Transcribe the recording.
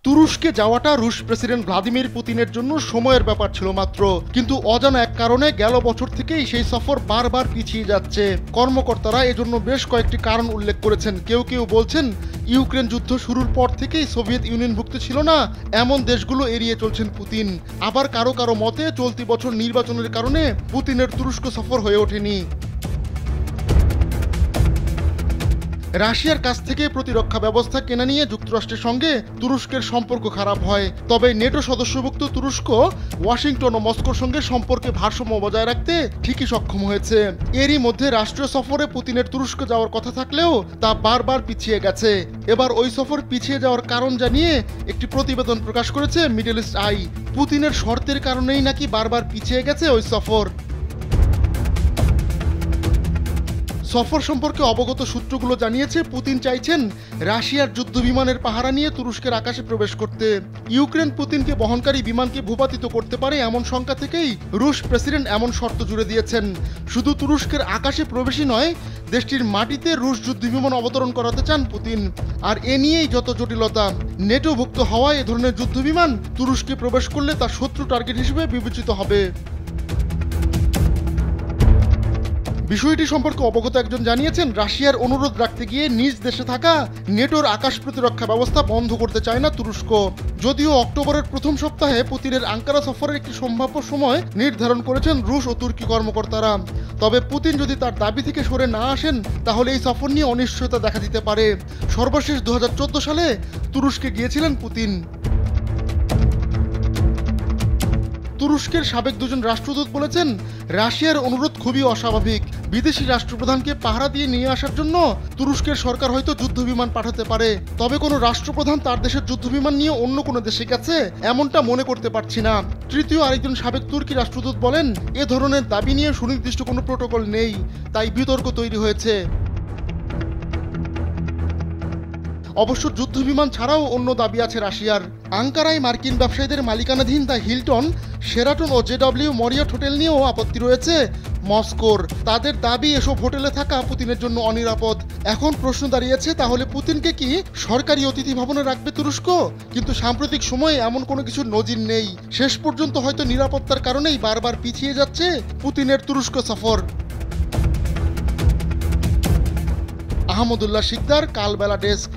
তুরস্কে যাওয়াটা রুশ প্রেসিডেন্ট ভ্লাদিমির পুতিনের জন্য সময়ের ব্যাপার ছিল মাত্র, কিন্তু অজানা এক কারণে গেল বছর থেকেই সেই সফর বারবার পিছিয়ে যাচ্ছে। কর্মকর্তারা এজন্য বেশ কয়েকটি কারণ উল্লেখ করেছেন। কেউ কেউ বলছেন ইউক্রেন যুদ্ধ শুরুর পর থেকেই সোভিয়েত ইউনিয়নভুক্ত ছিল না এমন দেশগুলো এড়িয়ে চলছেন পুতিন। আবার কারো কারো মতে চলতি বছর নির্বাচনের কারণে পুতিনের তুরস্ক সফর হয়ে ওঠেনি। রাশিয়ার কাছ থেকে প্রতিরক্ষা ব্যবস্থা কেনা নিয়ে যুক্তরাষ্ট্রের সঙ্গে তুরস্কের সম্পর্ক খারাপ হয়, তবে নেটো সদস্যভুক্ত তুরস্ক ওয়াশিংটন ও মস্কোর সঙ্গে সম্পর্কে ভারসাম্য বজায় রাখতে ঠিকই সক্ষম হয়েছে। এরই মধ্যে রাষ্ট্রীয় সফরে পুতিনের তুরস্ক যাওয়ার কথা থাকলেও তা বারবার পিছিয়ে গেছে। এবার ওই সফর পিছিয়ে যাওয়ার কারণ জানিয়ে একটি প্রতিবেদন প্রকাশ করেছে মিডল ইস্ট আই। পুতিনের শর্তের কারণেই নাকি বারবার পিছিয়ে গেছে ওই সফর। সফর সম্পর্কে অবগত সূত্রগুলো জানিয়েছে পুতিন চাইছেন রাশিয়ার যুদ্ধ বিমানের পাহারা নিয়ে তুরস্কের আকাশে প্রবেশ করতে। ইউক্রেন পুতিনকে বহনকারী বিমানকে ভূপাতিত করতে পারে এমন শঙ্কা থেকেই রুশ প্রেসিডেন্ট এমন শর্ত জুড়ে দিয়েছেন। শুধু তুরস্কের আকাশে প্রবেশই নয়, দেশটির মাটিতে রুশ যুদ্ধ বিমান অবতরণ করাতে চান পুতিন। আর এ নিয়েই যত জটিলতা। নেটোভুক্ত হওয়ায় এ ধরনের যুদ্ধ বিমান তুরস্কে প্রবেশ করলে তা শত্রু টার্গেট হিসেবে বিবেচিত হবে। বিষয়টি সম্পর্কে অবগত একজন জানিয়েছেন রাশিয়ার অনুরোধ রাখতে গিয়ে নিজ দেশে থাকা নেটোর আকাশ প্রতিরক্ষা ব্যবস্থা বন্ধ করতে চায় না তুরস্ক। যদিও অক্টোবরের প্রথম সপ্তাহে পুতিনের আঙ্কারা সফরের একটি সম্ভাব্য সময় নির্ধারণ করেছেন রুশ ও তুর্কি কর্মকর্তারা। তবে পুতিন যদি তার দাবি থেকে সরে না আসেন তাহলে এই সফর নিয়ে অনিশ্চয়তা দেখা দিতে পারে। সর্বশেষ 2014 সালে তুরস্কে গিয়েছিলেন পুতিন। তুরস্কের সাবেক দুজন রাষ্ট্রদূত বলেছেন রাশিয়ার অনুরোধ খুবই অস্বাভাবিক। বিদেশি রাষ্ট্রপ্রধানকে পাহারা দিয়ে নিয়ে আসার জন্য তুরস্কের সরকার হয়তো যুদ্ধবিমান পাঠাতে পারে, তবে কোনো রাষ্ট্রপ্রধান তার দেশের যুদ্ধবিমান নিয়ে অন্য কোনো দেশে গেছে এমনটা মনে করতে পারছি না। তৃতীয় আরেকজন সাবেক তুর্কি রাষ্ট্রদূত বলেন এ ধরনের দাবি নিয়ে সুনির্দিষ্ট কোনো প্রোটোকল নেই, তাই বিতর্ক তৈরি হয়েছে। অবশ্য যুদ্ধবিমান ছাড়াও অন্য দাবি আছে রাশিয়ার। আঙ্কারায় মার্কিন ব্যবসায়ীদের মালিকানাধীন দ্য হিলটন, শেরাটন ও জেডব্লিউ মরিয়ট হোটেল নিয়েও আপত্তি রয়েছে মস্কোর। তাদের দাবি এসব হোটেলে থাকা পুতিনের জন্য অনিরাপদ। এখন প্রশ্ন দাঁড়িয়েছে তাহলে পুতিনকে কি সরকারি অতিথি ভবনে রাখবে তুরস্ক? কিন্তু সাম্প্রতিক সময়ে এমন কোনো কিছুর নজির নেই। শেষ পর্যন্ত হয়তো নিরাপত্তার কারণেই বারবার পিছিয়ে যাচ্ছে পুতিনের তুরস্ক সফর। আহমদুল্লাহ শিকদার, কালবেলা ডেস্ক।